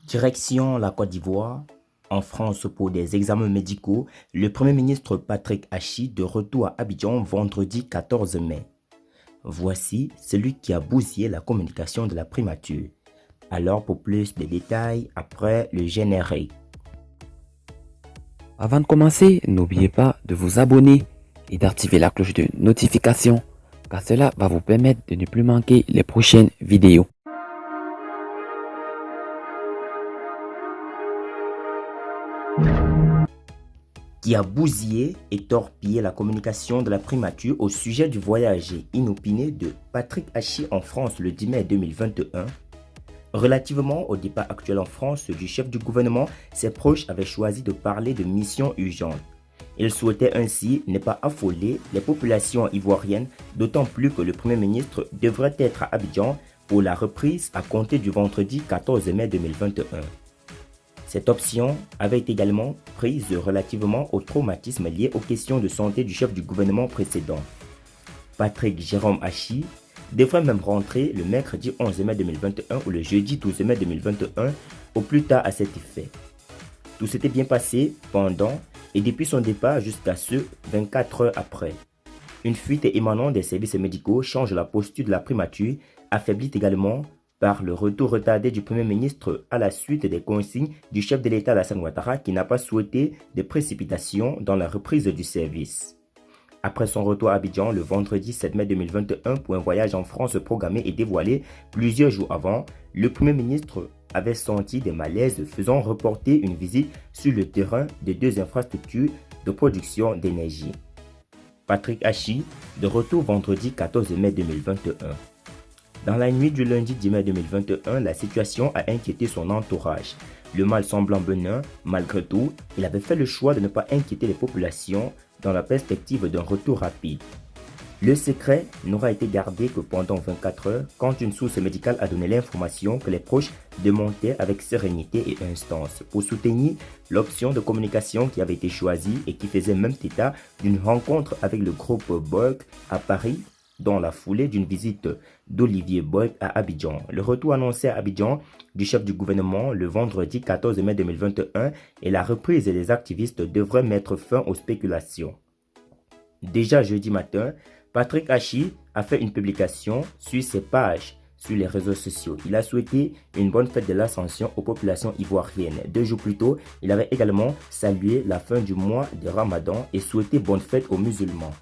Direction la Côte d'Ivoire. En France pour des examens médicaux, le Premier ministre Patrick Achi de retour à Abidjan vendredi 14 mai. Voici celui qui a bousillé la communication de la primature. Alors pour plus de détails, après le générique. Avant de commencer, n'oubliez pas de vous abonner et d'activer la cloche de notification car cela va vous permettre de ne plus manquer les prochaines vidéos. Qui a bousillé et torpillé la communication de la primature au sujet du voyage inopiné de Patrick Achi en France le 10 mai 2021. Relativement au départ actuel en France du chef du gouvernement, ses proches avaient choisi de parler de mission urgente. Ils souhaitaient ainsi ne pas affoler les populations ivoiriennes, d'autant plus que le Premier ministre devrait être à Abidjan pour la reprise à compter du vendredi 14 mai 2021. Cette option avait été également prise relativement au traumatisme lié aux questions de santé du chef du gouvernement précédent. Patrick Jérôme Achi devrait même rentrer le mercredi 11 mai 2021 ou le jeudi 12 mai 2021 au plus tard à cet effet. Tout s'était bien passé pendant et depuis son départ jusqu'à ce 24 heures après. Une fuite émanant des services médicaux change la posture de la primature, affaiblit également par le retour retardé du Premier ministre à la suite des consignes du chef de l'État Alassane Ouattara qui n'a pas souhaité de précipitations dans la reprise du service. Après son retour à Abidjan le vendredi 7 mai 2021 pour un voyage en France programmé et dévoilé plusieurs jours avant, le Premier ministre avait senti des malaises faisant reporter une visite sur le terrain des deux infrastructures de production d'énergie. Patrick Achi, de retour vendredi 14 mai 2021. Dans la nuit du lundi 10 mai 2021, la situation a inquiété son entourage. Le mal semblant bénin, malgré tout, il avait fait le choix de ne pas inquiéter les populations dans la perspective d'un retour rapide. Le secret n'aura été gardé que pendant 24 heures quand une source médicale a donné l'information que les proches démontaient avec sérénité et instance pour soutenir l'option de communication qui avait été choisie et qui faisait même état d'une rencontre avec le groupe Borg à Paris dans la foulée d'une visite d'Olivier Borg à Abidjan. Le retour annoncé à Abidjan du chef du gouvernement le vendredi 14 mai 2021 et la reprise des activistes devraient mettre fin aux spéculations. Déjà jeudi matin, Patrick Achi a fait une publication sur ses pages sur les réseaux sociaux. Il a souhaité une bonne fête de l'Ascension aux populations ivoiriennes. 2 jours plus tôt, il avait également salué la fin du mois de Ramadan et souhaité bonne fête aux musulmans.